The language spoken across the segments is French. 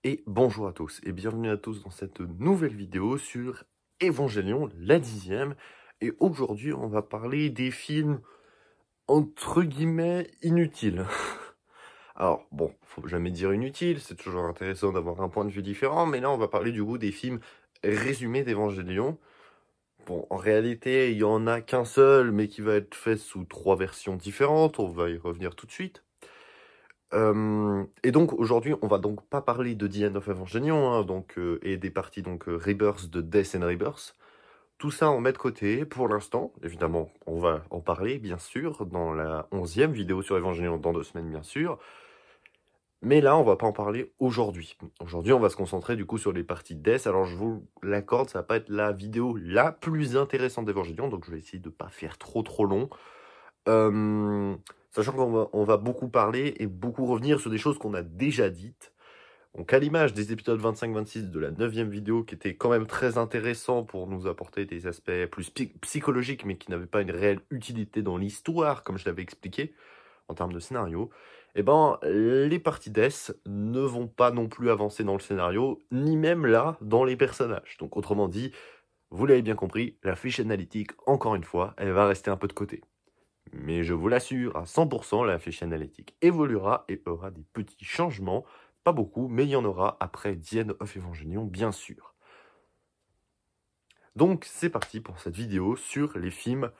Et bonjour à tous et bienvenue à tous dans cette nouvelle vidéo sur Evangelion, la 10e. Et aujourd'hui, on va parler des films entre guillemets inutiles. Alors bon, faut jamais dire inutile, c'est toujours intéressant d'avoir un point de vue différent, mais là on va parler du coup des films résumés d'Evangelion. Bon, en réalité, il y en a qu'un seul, mais qui va être fait sous 3 versions différentes, on va y revenir tout de suite. Et donc aujourd'hui, on va donc pas parler de The End of Evangelion, hein, et des parties Rebirth de Death and Rebirth. Tout ça on met de côté pour l'instant. Évidemment, on va en parler bien sûr dans la 11e vidéo sur Evangelion dans 2 semaines bien sûr. Mais là, on va pas en parler aujourd'hui. Aujourd'hui, on va se concentrer du coup sur les parties Death. Alors je vous l'accorde, ça va pas être la vidéo la plus intéressante d'Evangelion, donc je vais essayer de pas faire trop long. Sachant qu'on va beaucoup parler et beaucoup revenir sur des choses qu'on a déjà dites. Donc à l'image des épisodes 25-26 de la 9e vidéo, qui étaient quand même très intéressants pour nous apporter des aspects plus psychologiques, mais qui n'avaient pas une réelle utilité dans l'histoire, comme je l'avais expliqué, en termes de scénario, et ben les parties Death ne vont pas non plus avancer dans le scénario, ni même là, dans les personnages. Donc autrement dit, vous l'avez bien compris, la fiche analytique, encore une fois, elle va rester un peu de côté. Mais je vous l'assure, à 100%, la fiche analytique évoluera et aura des petits changements. Pas beaucoup, mais il y en aura après The End of Evangelion, bien sûr. Donc, c'est parti pour cette vidéo sur les films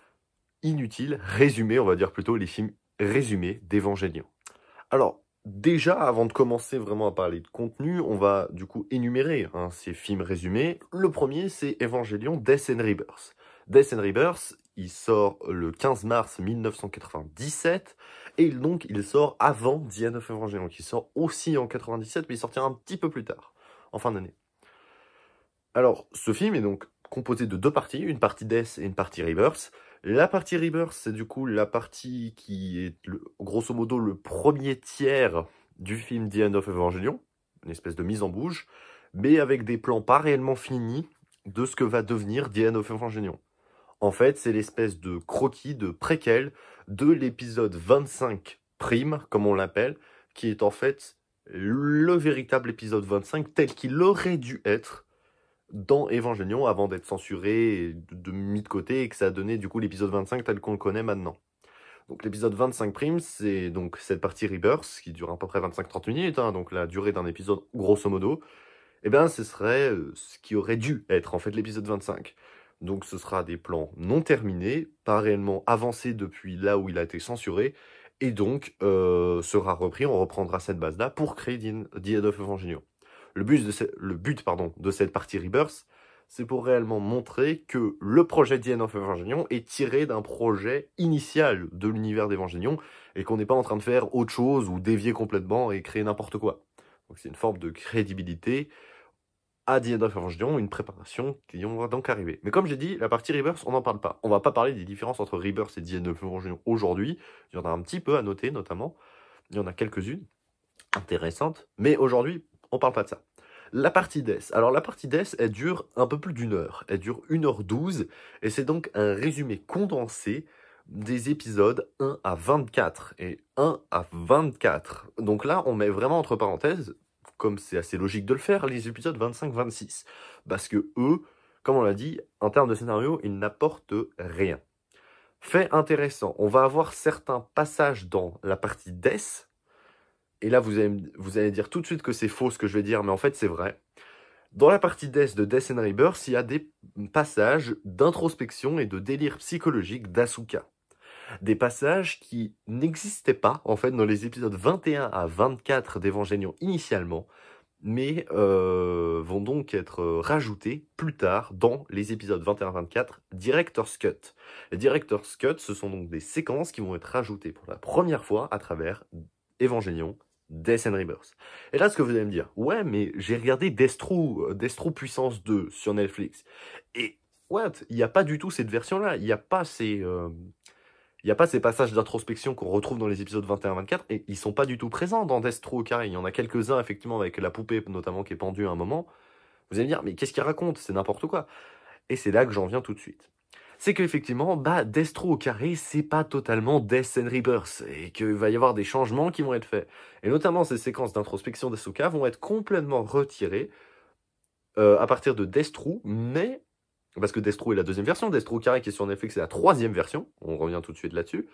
inutiles, résumés, on va dire plutôt les films résumés d'Evangelion. Alors, déjà, avant de commencer vraiment à parler de contenu, on va du coup énumérer ces films résumés. Le premier, c'est Evangelion Death and Rebirth. Death and Rebirth, il sort le 15 mars 1997, et donc il sort avant The End of Evangelion, qui sort aussi en 97, mais il sortira un petit peu plus tard, en fin d'année. Alors, ce film est donc composé de 2 parties, une partie Death et une partie Rebirth. La partie Rebirth, c'est du coup la partie qui est grosso modo le premier tiers du film The End of Evangelion, une espèce de mise en bouche, mais avec des plans pas réellement finis de ce que va devenir The End of Evangelion. En fait, c'est l'espèce de croquis, de préquel de l'épisode 25 prime, comme on l'appelle, qui est en fait le véritable épisode 25 tel qu'il aurait dû être dans Evangelion avant d'être censuré et mis de côté et que ça a donné du coup l'épisode 25 tel qu'on le connaît maintenant. Donc l'épisode 25 prime, c'est donc cette partie Rebirth qui dure à peu près 25-30 minutes, donc la durée d'un épisode grosso modo. Et bien ce serait ce qui aurait dû être en fait l'épisode 25. Donc ce sera des plans non terminés, pas réellement avancés depuis là où il a été censuré, et donc sera repris, on reprendra cette base-là pour créer The End of Evangelion. Le but de cette partie Rebirth, c'est pour réellement montrer que le projet The End of Evangelion est tiré d'un projet initial de l'univers d'Evangelion, et qu'on n'est pas en train de faire autre chose ou dévier complètement et créer n'importe quoi. Donc c'est une forme de crédibilité à The End of Evangelion, une préparation qui va donc arriver. Mais comme j'ai dit, la partie Rebirth, on n'en parle pas. On va pas parler des différences entre Rebirth et The End of Evangelion aujourd'hui. Il y en a un petit peu à noter, notamment. Il y en a quelques-unes intéressantes. Mais aujourd'hui, on parle pas de ça. La partie Death. Alors la partie Death, elle dure un peu plus d'1 heure. Elle dure 1h12. Et c'est donc un résumé condensé des épisodes 1 à 24. Et 1 à 24. Donc là, on met vraiment entre parenthèses, comme c'est assez logique de le faire, les épisodes 25-26. Parce que eux, comme on l'a dit, en termes de scénario, ils n'apportent rien. Fait intéressant, on va avoir certains passages dans la partie Death, et là vous allez dire tout de suite que c'est faux ce que je vais dire, mais en fait c'est vrai. Dans la partie Death de Death and Rebirth, il y a des passages d'introspection et de délire psychologique d'Asuka. Des passages qui n'existaient pas, en fait, dans les épisodes 21 à 24 d'Evangelion initialement, mais vont donc être rajoutés plus tard dans les épisodes 21-24 Director's Cut. Les Director's Cut, ce sont donc des séquences qui vont être rajoutées pour la première fois à travers Evangelion, Death and Rebirth. Et là, ce que vous allez me dire, ouais, mais j'ai regardé Destro Puissance 2 sur Netflix. Et, what, il n'y a pas du tout cette version-là. Il n'y a pas ces passages d'introspection qu'on retrouve dans les épisodes 21-24, et ils sont pas du tout présents dans Destro Carré. Il y en a quelques-uns, effectivement, avec la poupée, notamment, qui est pendue à un moment. Vous allez me dire, mais qu'est-ce qu'il raconte? C'est n'importe quoi. Et c'est là que j'en viens tout de suite. c'est qu'effectivement, Destro au carré, c'est pas totalement Death and Rebirth, et qu'il va y avoir des changements qui vont être faits. Et notamment, ces séquences d'introspection d'Asuka vont être complètement retirées à partir de Destro, mais... Parce que Destro est la deuxième version, Destro au carré qui est sur Netflix c'est la troisième version, on revient tout de suite là-dessus.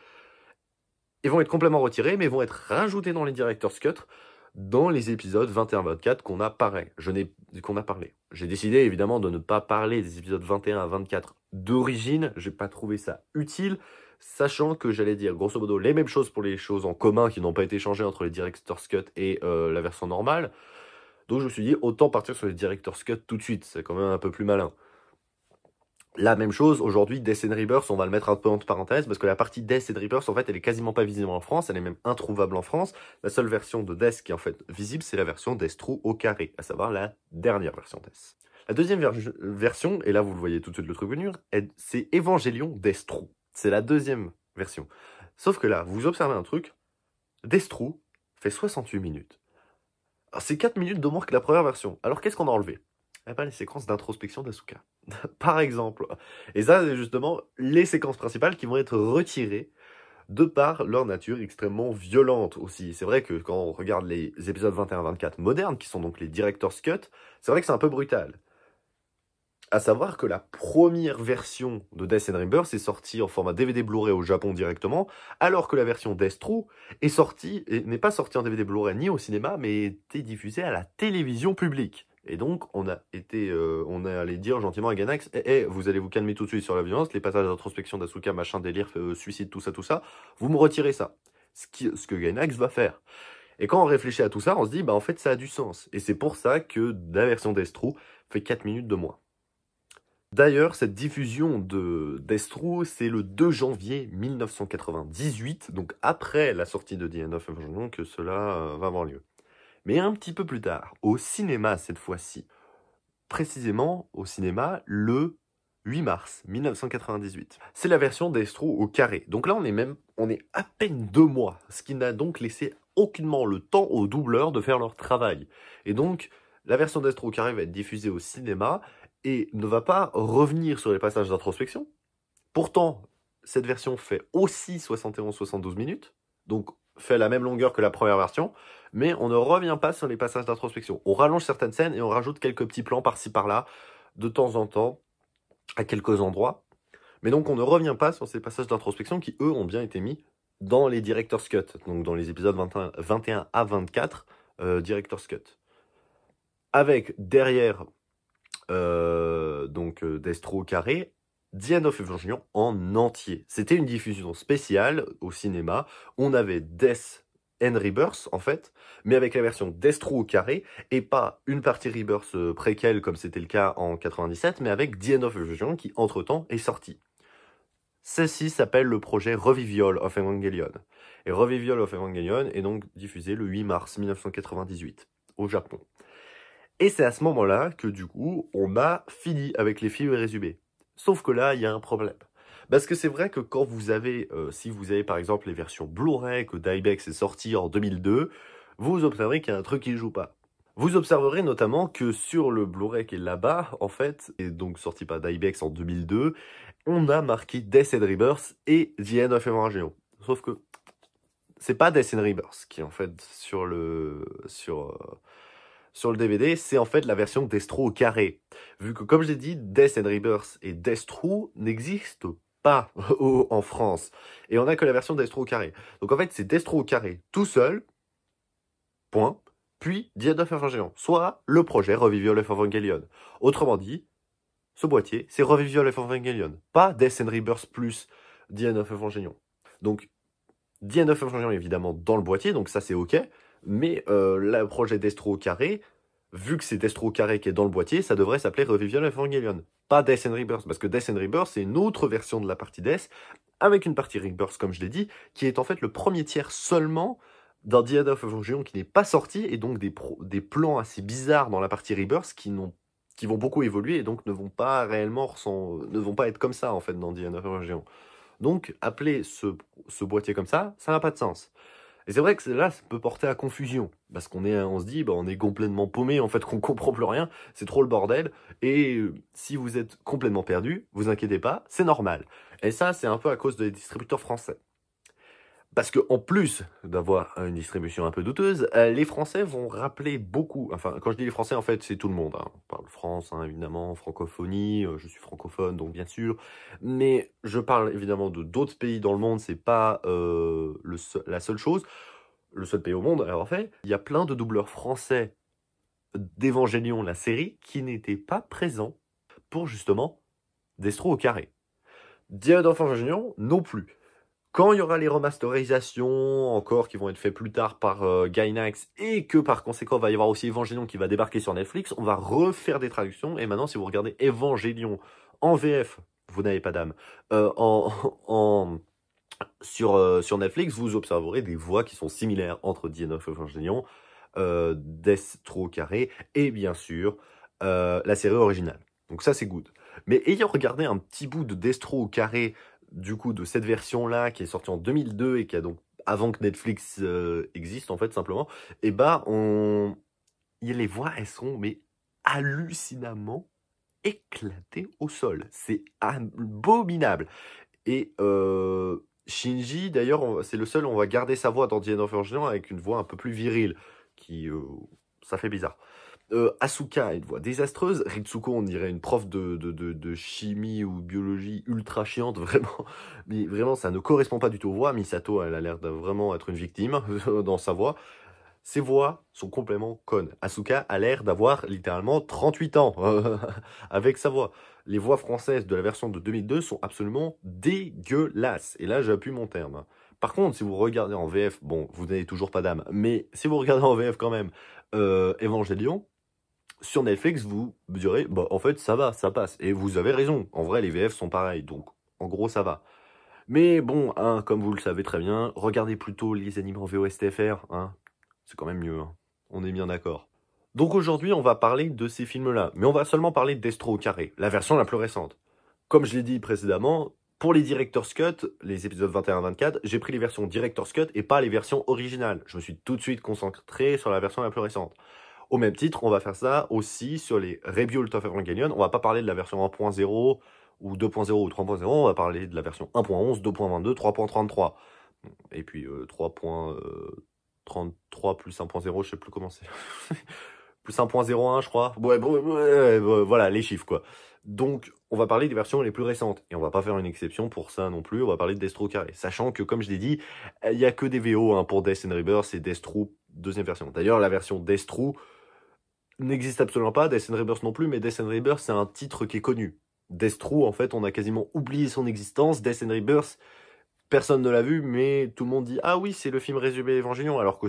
Ils vont être complètement retirés, mais vont être rajoutés dans les Director's Cut, dans les épisodes 21-24 qu'on a parlé. J'ai décidé évidemment de ne pas parler des épisodes 21 à 24 d'origine, j'ai pas trouvé ça utile, sachant que j'allais dire grosso modo les mêmes choses pour les choses en commun qui n'ont pas été changées entre les Director's Cut et la version normale. Donc je me suis dit autant partir sur les Director's Cut tout de suite, c'est quand même un peu plus malin. La même chose, aujourd'hui, Death and Rebirth, on va le mettre un peu entre parenthèses, parce que la partie Death and Rebirth, en fait, elle est quasiment pas visible en France, elle est même introuvable en France. La seule version de Death qui est en fait visible, c'est la version Destro au carré, à savoir la dernière version Death. La deuxième version, et là vous le voyez tout de suite le truc venir, c'est Evangelion Destro. C'est la deuxième version. Sauf que là, vous observez un truc, Destro fait 68 minutes. C'est 4 minutes de moins que la première version. Alors qu'est-ce qu'on a enlevé? Eh ben, les séquences d'introspection d'Asuka, par exemple. Et ça, c'est justement les séquences principales qui vont être retirées de par leur nature extrêmement violente aussi. C'est vrai que quand on regarde les épisodes 21-24 modernes, qui sont donc les Director's Cut, c'est vrai que c'est un peu brutal. À savoir que la première version de Death and Rebirth est sortie en format DVD Blu-ray au Japon directement, alors que la version Destro n'est pas sortie en DVD Blu-ray ni au cinéma, mais était diffusée à la télévision publique. Et donc, on est allé dire gentiment à Gainax, vous allez vous calmer tout de suite sur la violence, les passages d'introspection d'Asuka, machin, délire, suicide, tout ça, vous me retirez ça. Ce que Gainax va faire. Et quand on réfléchit à tout ça, on se dit, en fait, ça a du sens. Et c'est pour ça que la version Destro fait 4 minutes de moins. D'ailleurs, cette diffusion de Destro, c'est le 2 janvier 1998, donc après la sortie de The End of Evangelion, que cela va avoir lieu. Mais un petit peu plus tard, au cinéma cette fois-ci. Précisément au cinéma le 8 mars 1998. C'est la version Destro au carré. Donc là, on est à peine 2 mois, ce qui n'a donc laissé aucunement le temps aux doubleurs de faire leur travail. Et donc, la version Destro au carré va être diffusée au cinéma et ne va pas revenir sur les passages d'introspection. Pourtant, cette version fait aussi 71-72 minutes, donc fait la même longueur que la première version, mais on ne revient pas sur les passages d'introspection. On rallonge certaines scènes et on rajoute quelques petits plans par-ci par-là, de temps en temps, à quelques endroits. Mais donc on ne revient pas sur ces passages d'introspection qui, eux, ont bien été mis dans les Director's Cut, donc dans les épisodes 21 à 24 Director's Cut. Avec derrière Destro au carré, The End of Evangelion en entier. C'était une diffusion spéciale au cinéma. On avait Death and Rebirth, en fait, mais avec la version Destro au carré, et pas une partie Rebirth préquelle, comme c'était le cas en 97, mais avec The End of Evangelion, qui, entre-temps, est sorti. Celle-ci s'appelle le projet Revival of Evangelion. Et Revival of Evangelion est donc diffusé le 8 mars 1998, au Japon. Et c'est à ce moment-là que, du coup, on a fini avec les films résumés. Sauf que là, il y a un problème. Parce que c'est vrai que quand vous avez, si vous avez par exemple les versions Blu-ray que d'Ibex est sorti en 2002, vous observerez qu'il y a un truc qui ne joue pas. Vous observerez notamment que sur le Blu-ray qui est là-bas, en fait, et donc sorti par d'Ibex en 2002, on a marqué Death and Rebirth et The End of Evangelion. Sauf que c'est pas Death and Rebirth qui est en fait sur le DVD, c'est en fait la version Destro au carré. Vu que, comme je l'ai dit, Death and Rebirth et Destro n'existent pas en France. Et on n'a que la version Destro au carré. Donc en fait, c'est Destro au carré tout seul, point, puis The End of Evangelion, soit le projet Revival of Evangelion. Autrement dit, ce boîtier, c'est Revival of Evangelion, pas Death and Rebirth plus The End of Evangelion. Donc, The End of Evangelion est évidemment dans le boîtier, donc ça c'est ok, mais le projet Destro au carré, vu que c'est Destro au carré qui est dans le boîtier, ça devrait s'appeler Revival of Evangelion, pas Death and Rebirth, parce que Death and Rebirth c'est une autre version de la partie Death, avec une partie Rebirth comme je l'ai dit, qui est en fait le premier tiers seulement d'un The End of Evangelion qui n'est pas sorti, et donc des plans assez bizarres dans la partie Rebirth qui vont beaucoup évoluer et donc ne vont pas être comme ça en fait dans The End of Evangelion. Donc appeler ce boîtier comme ça n'a pas de sens. Et c'est vrai que là, ça peut porter à confusion, parce on se dit, bah, on est complètement paumé, en fait, qu'on comprend plus rien, c'est trop le bordel, et si vous êtes complètement perdu, vous inquiétez pas, c'est normal. Et ça, c'est un peu à cause des distributeurs français. Parce que en plus d'avoir une distribution un peu douteuse, les Français vont rappeler beaucoup. Enfin, quand je dis les Français, en fait, c'est tout le monde. Hein. On parle France, hein, évidemment, francophonie. Je suis francophone, donc bien sûr. Mais je parle évidemment de d'autres pays dans le monde. C'est pas la seule chose, le seul pays au monde à avoir fait. Il y a plein de doubleurs français d'Evangelion, la série, qui n'étaient pas présents pour justement Destro au carré. Diade of Evangelion non plus. Quand il y aura les remasterisations encore qui vont être faites plus tard par Gainax et que par conséquent il va y avoir aussi Evangelion qui va débarquer sur Netflix, on va refaire des traductions. Et maintenant, si vous regardez Evangelion en VF, vous n'avez pas d'âme, sur Netflix, vous observerez des voix qui sont similaires entre The End of Evangelion, Destro Carré et bien sûr la série originale. Donc ça, c'est good. Mais ayant regardé un petit bout de Destro au carré, du coup, de cette version-là, qui est sortie en 2002 et qui a donc, avant que Netflix existe, en fait, simplement, et bah, les voix, elles sont, mais hallucinamment éclatées au sol. C'est abominable. Et Shinji, d'ailleurs, c'est le seul, on va garder sa voix dans The End of Evangelion avec une voix un peu plus virile, ça fait bizarre. Asuka a une voix désastreuse. Ritsuko, on dirait une prof de chimie ou biologie ultra chiante, vraiment. Mais vraiment, ça ne correspond pas du tout aux voix. Misato, elle a l'air de vraiment être une victime dans sa voix. Ses voix sont complètement connes. Asuka a l'air d'avoir littéralement 38 ans avec sa voix. Les voix françaises de la version de 2002 sont absolument dégueulasses. Et là, j'appuie mon terme. Par contre, si vous regardez en VF, bon, vous n'avez toujours pas d'âme, mais si vous regardez en VF quand même, Evangelion, sur Netflix, vous direz, bah, en fait, ça va, ça passe. Et vous avez raison. En vrai, les VF sont pareils. Donc, en gros, ça va. Mais bon, hein, comme vous le savez très bien, regardez plutôt les animés en VOSTFR. Hein. C'est quand même mieux. Hein. On est bien d'accord. Donc aujourd'hui, on va parler de ces films-là. Mais on va seulement parler de Destro au carré, la version la plus récente. Comme je l'ai dit précédemment, pour les Director's Cut, les épisodes 21-24, j'ai pris les versions Director's Cut et pas les versions originales. Je me suis tout de suite concentré sur la version la plus récente. Au même titre, on va faire ça aussi sur les Rebuild of Evangelion. On va pas parler de la version 1.0 ou 2.0 ou 3.0, on va parler de la version 1.11, 2.22, 3.33. Et puis 3.33 plus 1.0, je sais plus comment c'est. Plus 1.01, je crois. Ouais, voilà, les chiffres, quoi. Donc, on va parler des versions les plus récentes. Et on va pas faire une exception pour ça non plus. On va parler de Destro carré. Sachant que, comme je l'ai dit, il y a que des VO hein, pour Death and Rebirth et Destro deuxième version. D'ailleurs, la version Destro n'existe absolument pas, Death and Rebirth non plus, mais Death and Rebirth, c'est un titre qui est connu. Destro, en fait, on a quasiment oublié son existence. Death and Rebirth, personne ne l'a vu, mais tout le monde dit « Ah oui, c'est le film résumé Evangelion », alors que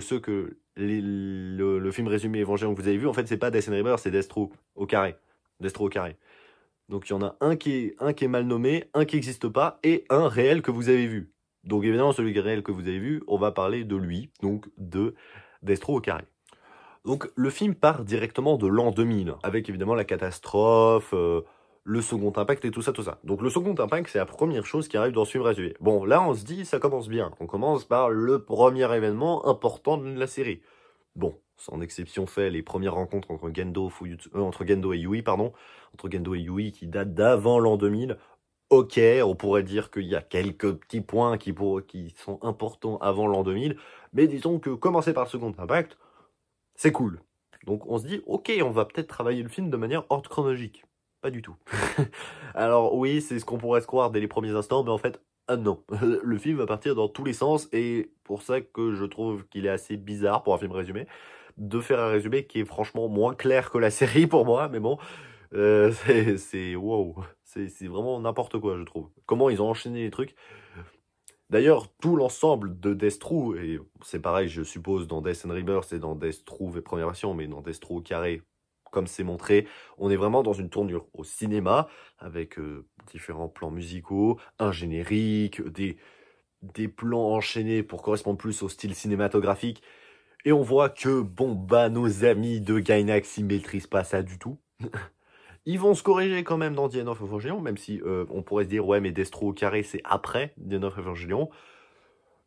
le film résumé Evangelion que vous avez vu, en fait, c'est pas Death and Rebirth, c'est Destro au carré. Destro au carré. Donc il y en a un qui est mal nommé, un qui n'existe pas, et un réel que vous avez vu. Donc évidemment, celui réel que vous avez vu, on va parler de lui, donc de Destro au carré. Donc le film part directement de l'an 2000, avec évidemment la catastrophe, le second impact et tout ça, tout ça. Donc le second impact, c'est la première chose qui arrive dans ce film résumé. Bon, là on se dit, ça commence bien. On commence par le premier événement important de la série. Bon, sans exception fait, les premières rencontres entre Gendo et Yui, pardon, entre Gendo et Yui qui datent d'avant l'an 2000. Ok, on pourrait dire qu'il y a quelques petits points qui sont importants avant l'an 2000, mais disons que commencer par le second impact, c'est cool. Donc on se dit, ok, on va peut-être travailler le film de manière ordre chronologique. Pas du tout. Alors oui, c'est ce qu'on pourrait se croire dès les premiers instants, mais en fait, non. Le film va partir dans tous les sens, et pour ça que je trouve qu'il est assez bizarre pour un film résumé, de faire un résumé qui est franchement moins clair que la série pour moi, mais bon, c'est wow. C'est vraiment n'importe quoi, je trouve. Comment ils ont enchaîné les trucs. D'ailleurs, tout l'ensemble de Destro, et c'est pareil, je suppose, dans Death and Rebirth et dans Destro première version, mais dans Destro carré, comme c'est montré, on est vraiment dans une tournure au cinéma, avec différents plans musicaux, un générique, des plans enchaînés pour correspondre plus au style cinématographique. Et on voit que, bon, bah, nos amis de Gainax, ils maîtrisent pas ça du tout. Ils vont se corriger quand même dans The End of Evangelion, même si on pourrait se dire, ouais, mais Destro au carré, c'est après The End of Evangelion.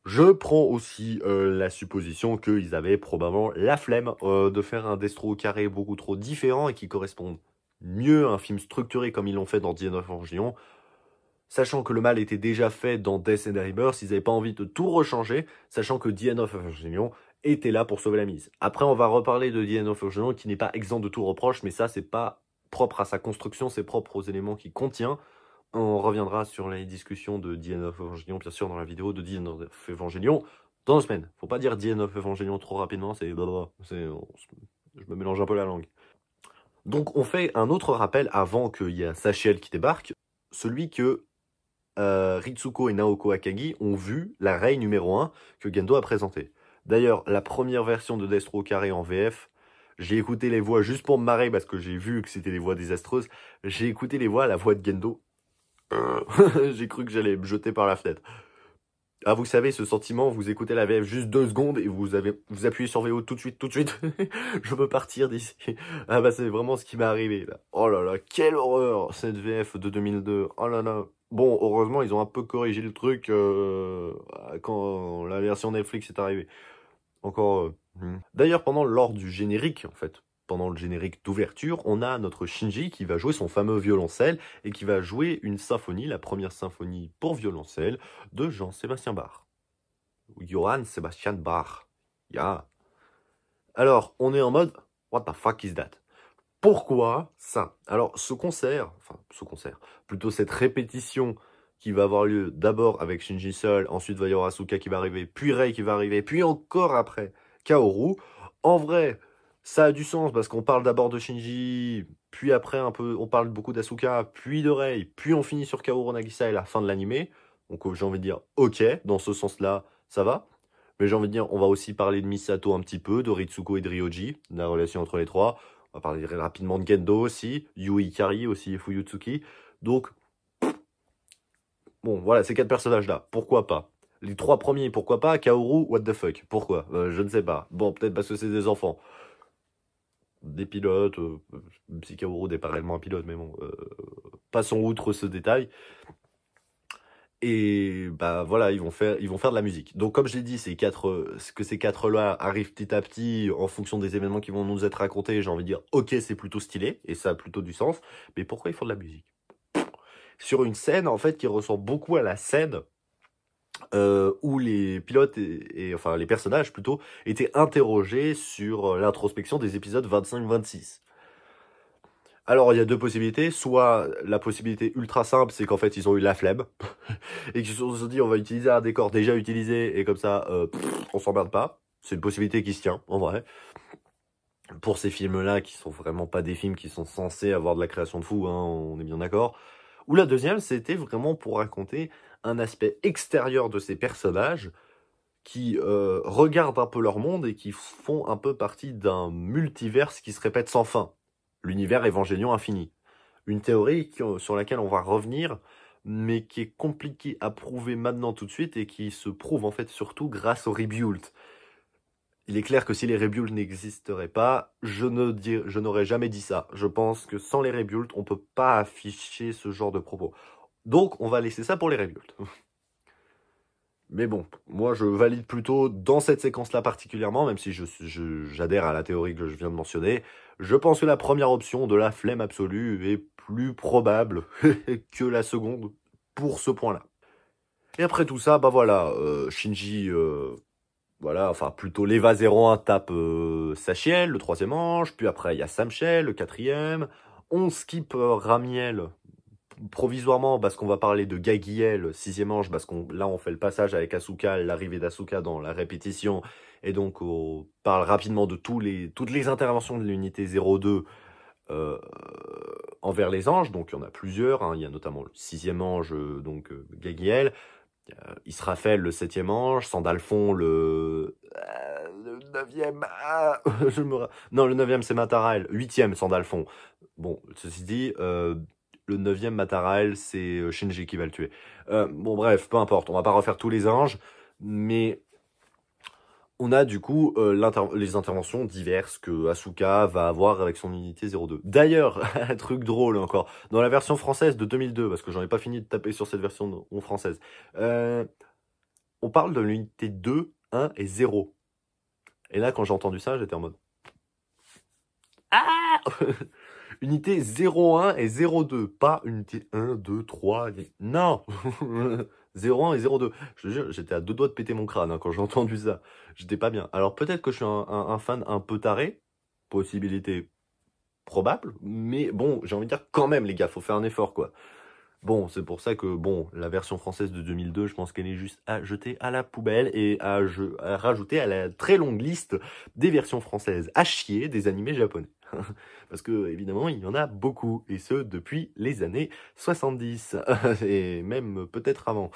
Je prends aussi la supposition qu'ils avaient probablement la flemme de faire un Destro carré beaucoup trop différent et qui corresponde mieux à un film structuré comme ils l'ont fait dans The End of Evangelion. Sachant que le mal était déjà fait dans Death and Rebirth, ils n'avaient pas envie de tout rechanger, sachant que The End of Evangelion était là pour sauver la mise. Après, on va reparler de The End of Evangelion qui n'est pas exempt de tout reproche, mais ça, c'est pas propre à sa construction, c'est propre aux éléments qu'il contient. On reviendra sur les discussions de The End of Evangelion, bien sûr, dans la vidéo de The End of Evangelion dans 2 semaines. Faut pas dire The End of Evangelion trop rapidement, je me mélange un peu la langue. Donc, on fait un autre rappel avant qu'il y ait Sachiel qui débarque, celui que Ritsuko et Naoko Akagi ont vu la Rei numéro 1 que Gendo a présentée. D'ailleurs, la première version de Destro carré en VF, j'ai écouté les voix juste pour me marrer parce que j'ai vu que c'était des voix désastreuses. J'ai écouté les voix, la voix de Gendo. J'ai cru que j'allais me jeter par la fenêtre. Ah, vous savez, ce sentiment, vous écoutez la VF juste 2 secondes et vous appuyez sur VO tout de suite. Je veux partir d'ici. Ah bah c'est vraiment ce qui m'est arrivé là. Oh là là, quelle horreur cette VF de 2002. Oh là là. Bon, heureusement, ils ont un peu corrigé le truc quand la version Netflix est arrivée. Encore. D'ailleurs, lors du générique, en fait, pendant le générique d'ouverture, on a notre Shinji qui va jouer son fameux violoncelle et qui va jouer une symphonie, la première symphonie pour violoncelle de Jean-Sébastien Bach. Johann Sebastian Bach. Yeah. Alors, on est en mode, what the fuck is that? Pourquoi ça? Alors, plutôt cette répétition qui va avoir lieu d'abord avec Shinji seul, ensuite va y avoir Asuka qui va arriver, puis Rei qui va arriver, puis encore après Kaoru. En vrai, ça a du sens parce qu'on parle d'abord de Shinji, puis après on parle beaucoup d'Asuka, puis de Rei, puis on finit sur Kaoru Nagisa et la fin de l'animé. Donc j'ai envie de dire, ok, dans ce sens-là, ça va. Mais j'ai envie de dire, on va aussi parler de Misato un petit peu, de Ritsuko et de Ryoji, de la relation entre les trois. On va parler rapidement de Gendo aussi, Yui Ikari aussi et Fuyutsuki. Donc, bon, voilà, ces 4 personnages-là, pourquoi pas? Les 3 premiers, pourquoi pas? Kaoru, what the fuck? Pourquoi? Je ne sais pas. Bon, peut-être parce que c'est des enfants. Des pilotes, si Kaoru n'est pas réellement un pilote, mais bon, passons outre ce détail. Et bah voilà, ils vont faire de la musique. Donc comme je l'ai dit, ces 4-là arrivent petit à petit en fonction des événements qui vont nous être racontés. J'ai envie de dire, ok, c'est plutôt stylé, et ça a plutôt du sens. Mais pourquoi ils font de la musique? Sur une scène, en fait, qui ressemble beaucoup à la scène où les pilotes enfin les personnages plutôt étaient interrogés sur l'introspection des épisodes 25-26. Alors il y a 2 possibilités, soit la possibilité ultra simple, c'est qu'en fait ils ont eu la flemme et qu'ils se sont dit on va utiliser un décor déjà utilisé et comme ça on s'emmerde pas. C'est une possibilité qui se tient en vrai. Pour ces films-là qui sont vraiment pas des films qui sont censés avoir de la création de fou, hein, on est bien d'accord. Ou la deuxième, c'était vraiment pour raconter un aspect extérieur de ces personnages qui regardent un peu leur monde et qui font un peu partie d'un multiverse qui se répète sans fin. L'univers Évangélion infini. Une théorie sur laquelle on va revenir, mais qui est compliquée à prouver maintenant tout de suite et qui se prouve en fait surtout grâce au Rebuild. Il est clair que si les Rebuild n'existeraient pas, je n'aurais jamais dit ça. Je pense que sans les Rebuild, on peut pas afficher ce genre de propos. Donc, on va laisser ça pour les Rebuild. Mais bon, moi je valide plutôt dans cette séquence-là particulièrement, même si j'adhère à la théorie que je viens de mentionner. Je pense que la première option de la flemme absolue est plus probable que la seconde pour ce point-là. Et après tout ça, bah voilà, Shinji, voilà, enfin plutôt l'Eva 01 tape Sachiel, le 3e ange, puis après il y a Samchel, le 4e, on skip Ramiel provisoirement parce qu'on va parler de Gagiel, 6e ange, parce là on fait le passage avec Asuka, l'arrivée d'Asuka dans la répétition, et donc on parle rapidement de toutes les interventions de l'unité 02 envers les anges, donc il y en a plusieurs, hein. Il y a notamment le 6e ange, donc Gagiel, Israfel, le 7e ange, Sandalphon, le 9e, non, le 9e c'est Matarael, 8e Sandalphon. Bon, ceci dit, le 9e Matarael, c'est Shinji qui va le tuer. Bon, bref, peu importe, on va pas refaire tous les anges, mais on a du coup les interventions diverses que Asuka va avoir avec son unité 02. D'ailleurs, un truc drôle encore, dans la version française de 2002, parce que j'en ai pas fini de taper sur cette version française, on parle de l'unité 2, 1 et 0. Et là, quand j'ai entendu ça, j'étais en mode... Ah Unité 01 et 02, pas unité 1, 2, 3, non 01 et 02. Je te jure, j'étais à deux doigts de péter mon crâne hein, quand j'ai entendu ça. J'étais pas bien. Alors peut-être que je suis un fan un peu taré, possibilité probable, mais bon, j'ai envie de dire quand même les gars, faut faire un effort quoi. Bon, c'est pour ça que bon, la version française de 2002, je pense qu'elle est juste à jeter à la poubelle et à rajouter à la très longue liste des versions françaises à chier des animés japonais. Parce que, évidemment, il y en a beaucoup, et ce, depuis les années 70, et même peut-être avant.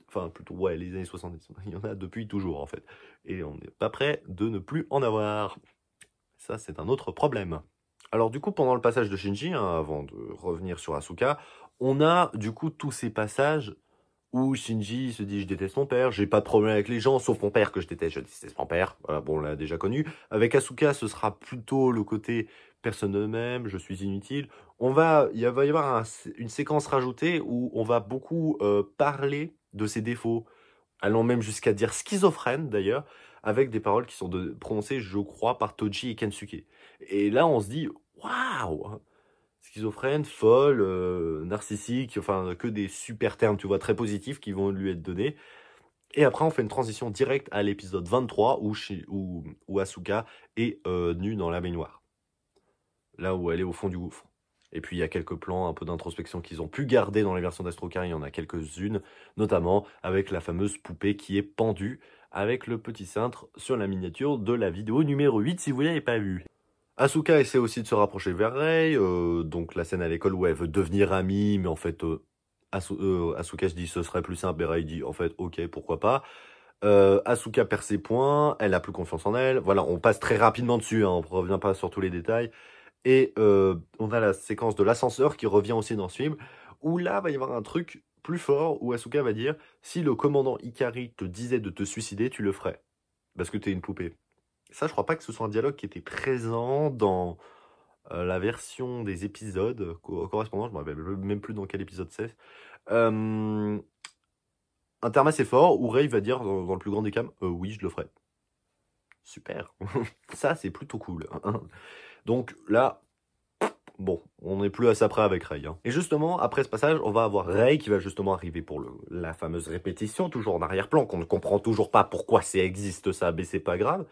Enfin, plutôt, ouais, les années 70. Il y en a depuis toujours, en fait. Et on n'est pas prêt de ne plus en avoir. Ça, c'est un autre problème. Alors, du coup, pendant le passage de Shinji, hein, avant de revenir sur Asuka, on a, du coup, tous ces passages où Shinji se dit « Je déteste mon père, j'ai pas de problème avec les gens, sauf mon père que je déteste mon père. » Voilà, bon, on l'a déjà connu. Avec Asuka, ce sera plutôt le côté « Personne ne m'aime, je suis inutile ». Il va y avoir une séquence rajoutée où on va beaucoup parler de ses défauts, allant même jusqu'à dire schizophrène d'ailleurs, avec des paroles qui sont prononcées, je crois, par Toji et Kensuke. Et là, on se dit « Waouh !» Schizophrène, folle, narcissique, enfin que des super termes, tu vois, très positifs qui vont lui être donnés. Et après, on fait une transition directe à l'épisode 23 où Asuka est nue dans la baignoire. Là où elle est au fond du gouffre. Et puis il y a quelques plans, un peu d'introspection qu'ils ont pu garder dans les versions d'Astro Car, il y en a quelques-unes, notamment avec la fameuse poupée qui est pendue avec le petit cintre sur la miniature de la vidéo numéro 8 si vous ne l'avez pas vue. Asuka essaie aussi de se rapprocher vers Rei, donc la scène à l'école où elle veut devenir amie, mais en fait, Asuka se dit ce serait plus simple, et Rei dit en fait ok, pourquoi pas. Asuka perd ses points, elle a plus confiance en elle, voilà, on passe très rapidement dessus, hein, on ne revient pas sur tous les détails. Et on a la séquence de l'ascenseur qui revient aussi dans ce film, où là va y avoir un truc plus fort, où Asuka va dire si le commandant Ikari te disait de te suicider, tu le ferais, parce que t'es une poupée. Ça, je crois pas que ce soit un dialogue qui était présent dans la version des épisodes correspondants. Je me rappelle même plus dans quel épisode c'est. Un terme assez fort où Rei va dire dans le plus grand des cas, oui, je le ferai. Super. Ça, c'est plutôt cool. Donc là, bon, on n'est plus à ça près avec Rei. Hein. Et justement, après ce passage, on va avoir Rei qui va justement arriver pour la fameuse répétition, toujours en arrière-plan, qu'on ne comprend toujours pas pourquoi ça existe ça, mais c'est pas grave.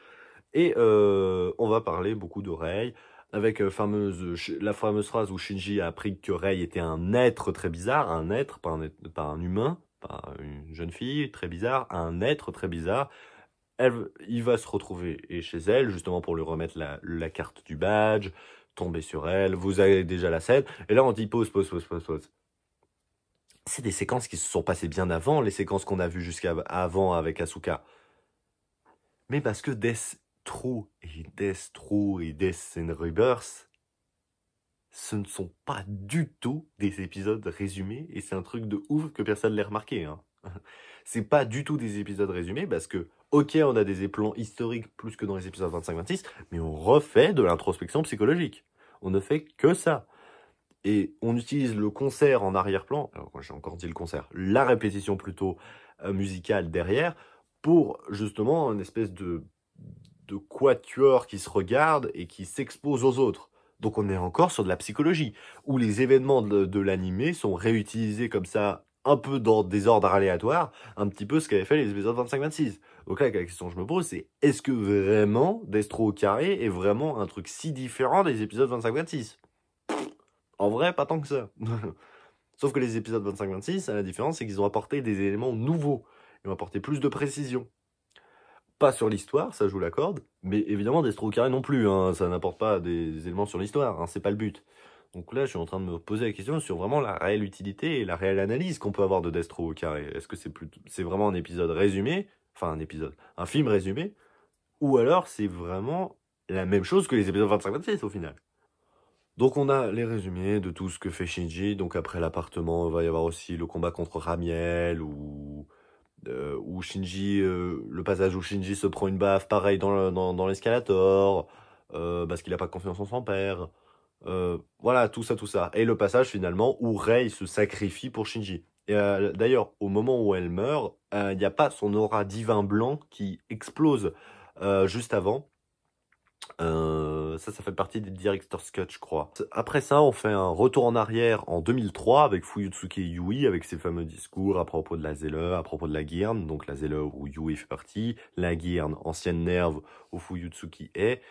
Et on va parler beaucoup de Rei, avec la fameuse phrase où Shinji a appris que Rei était un être très bizarre, un être, pas un humain, pas une jeune fille très bizarre, un être très bizarre. Il va se retrouver chez elle, justement pour lui remettre la carte du badge, tomber sur elle, vous avez déjà la scène, et là on dit pause. C'est des séquences qui se sont passées bien avant les séquences qu'on a vues jusqu'à avant avec Asuka. Mais parce que Death True et Death and Rebirth, ce ne sont pas du tout des épisodes résumés, et c'est un truc de ouf que personne ne l'a remarqué. Hein. C'est pas du tout des épisodes résumés, parce que, ok, on a des plans historiques plus que dans les épisodes 25-26, mais on refait de l'introspection psychologique. On ne fait que ça. Et on utilise le concert en arrière-plan, alors j'ai encore dit le concert, la répétition plutôt musicale derrière, pour justement une espèce de quatuor qui se regarde et qui s'expose aux autres. Donc on est encore sur de la psychologie, où les événements de l'animé sont réutilisés comme ça, un peu dans des ordres aléatoires, un petit peu ce qu'avaient fait les épisodes 25-26. Donc là, la question que je me pose, c'est est-ce que vraiment Destro au carré est vraiment un truc si différent des épisodes 25-26 ? En vrai, pas tant que ça. Sauf que les épisodes 25-26, la différence, c'est qu'ils ont apporté des éléments nouveaux. Ils ont apporté plus de précision. Pas sur l'histoire, ça je vous l'accorde, mais évidemment Destro au carré non plus, hein, ça n'apporte pas des éléments sur l'histoire, hein, c'est pas le but. Donc là, je suis en train de me poser la question sur vraiment la réelle utilité et la réelle analyse qu'on peut avoir de Destro au carré. Est-ce que c'est vraiment un épisode résumé, enfin un film résumé, ou alors c'est vraiment la même chose que les épisodes 25-26 au final. Donc on a les résumés de tout ce que fait Shinji, donc après l'appartement, il va y avoir aussi le combat contre Ramiel, où Shinji, le passage où Shinji se prend une baffe, pareil dans l'escalator, parce qu'il n'a pas confiance en son père. Voilà, tout ça. Et le passage finalement où Rei se sacrifie pour Shinji. Et d'ailleurs, au moment où elle meurt, il n'y a pas son aura divin blanc qui explose juste avant. Ça fait partie des Director's Cut, je crois. Après ça, on fait un retour en arrière en 2003 avec Fuyutsuki Yui, avec ses fameux discours à propos de la Zelle, à propos de la Guilne, donc la Zelle où Yui fait partie, la Guilne, ancienne Nerve où Fuyutsuki est.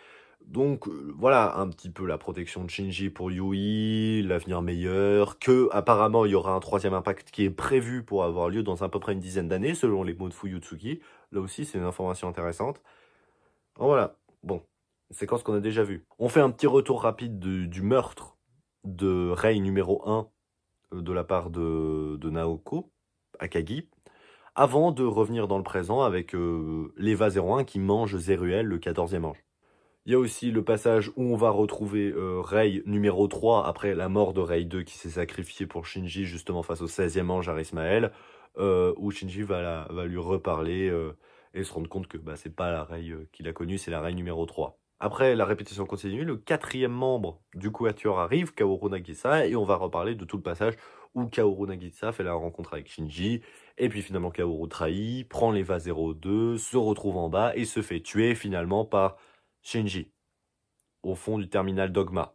Donc voilà, un petit peu la protection de Shinji pour Yui, l'avenir meilleur, que apparemment il y aura un 3e impact qui est prévu pour avoir lieu dans à peu près une dizaine d'années, selon les mots de Fuyutsuki. Là aussi, c'est une information intéressante. Voilà, bon, séquence qu'on a déjà vue. On fait un petit retour rapide du meurtre de Rei numéro 1 de la part de Naoko, Akagi, avant de revenir dans le présent avec l'Eva 01 qui mange Zeruel, le 14e ange. Il y a aussi le passage où on va retrouver Rei numéro 3 après la mort de Rei 2 qui s'est sacrifié pour Shinji justement face au 16e ange Arismael, où Shinji va lui reparler et se rendre compte que bah, c'est pas la Rei qu'il a connue, c'est la Rei numéro 3. Après, la répétition continue, le 4e membre du Quatuor arrive, Kaoru Nagisa, et on va reparler de tout le passage où Kaoru Nagisa fait la rencontre avec Shinji, et puis finalement Kaoru trahit, prend l'Eva 02, se retrouve en bas et se fait tuer finalement par Shinji, au fond du terminal Dogma,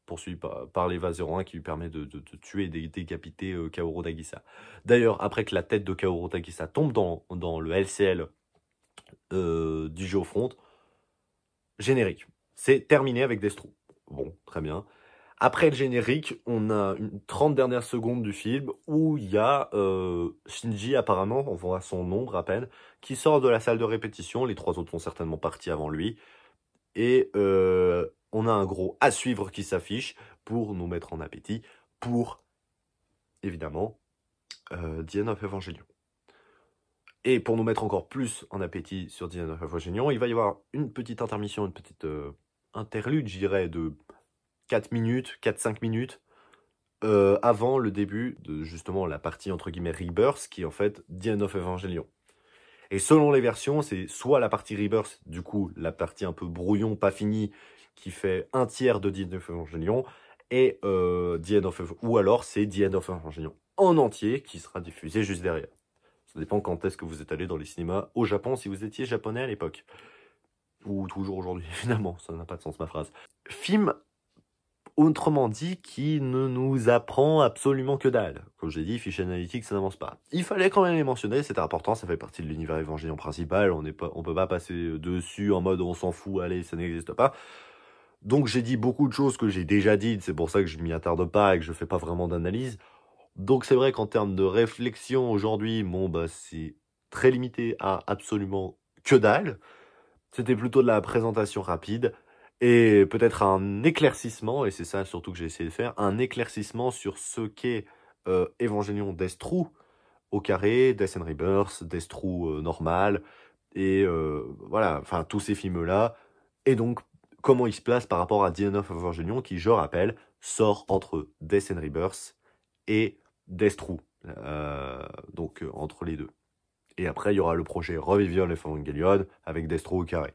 poursuivi par l'Eva 01 qui lui permet de tuer et de décapiter Kaoru Nagisa. D'ailleurs, après que la tête de Kaoru Nagisa tombe dans le LCL du Geofront, générique. C'est terminé avec Destro. Bon, très bien. Après le générique, on a une 30 dernières secondes du film où il y a Shinji, apparemment, on voit son nombre à peine, qui sort de la salle de répétition. Les 3 autres sont certainement partis avant lui. Et on a un gros à suivre qui s'affiche pour nous mettre en appétit pour, évidemment, The End of Evangelion. Et pour nous mettre encore plus en appétit sur The End of Evangelion, il va y avoir une petite intermission, une petite interlude, je dirais, de 4 minutes, 4-5 minutes, avant le début de justement la partie entre guillemets Rebirth, qui est en fait The End of Evangelion. Et selon les versions, c'est soit la partie Rebirth, du coup la partie un peu brouillon, pas finie, qui fait un tiers de The End of Evangelion, et ou alors c'est The End of Evangelion en entier qui sera diffusé juste derrière. Ça dépend quand est-ce que vous êtes allé dans les cinémas au Japon, si vous étiez japonais à l'époque. Ou toujours aujourd'hui, évidemment, ça n'a pas de sens ma phrase. Film, autrement dit, qui ne nous apprend absolument que dalle. Comme j'ai dit, fiche analytique, ça n'avance pas. Il fallait quand même les mentionner, c'était important, ça fait partie de l'univers évangélien principal, on peut pas passer dessus en mode on s'en fout, allez, ça n'existe pas. Donc j'ai dit beaucoup de choses que j'ai déjà dites, c'est pour ça que je m'y attarde pas et que je fais pas vraiment d'analyse. Donc c'est vrai qu'en termes de réflexion aujourd'hui, bon bah c'est très limité à absolument que dalle. C'était plutôt de la présentation rapide et peut-être un éclaircissement, et c'est ça surtout que j'ai essayé de faire, un éclaircissement sur ce qu'est Evangelion Destru au carré, Death and Rebirth, Destru normal, et voilà, enfin tous ces films-là, et donc comment ils se placent par rapport à The End of Evangelion qui, je rappelle, sort entre Death and Rebirth et Destru, donc entre les deux. Et après, il y aura le projet Revival Evangelion avec Destru au carré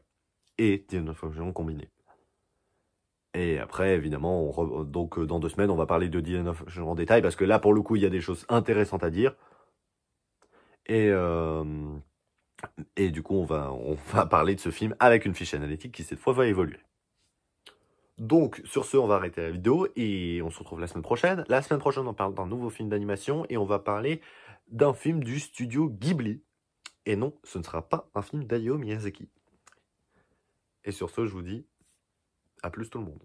et The End of Evangelion combiné. Et après, évidemment, donc dans 2 semaines, on va parler de The End of Evangelion en détail parce que là, pour le coup, il y a des choses intéressantes à dire. Et du coup, on va parler de ce film avec une fiche analytique qui, cette fois, va évoluer. Donc, sur ce, on va arrêter la vidéo et on se retrouve la semaine prochaine. La semaine prochaine, on parle d'un nouveau film d'animation et on va parler d'un film du studio Ghibli. Et non, ce ne sera pas un film d'Hayao Miyazaki. Et sur ce, je vous dis à plus tout le monde.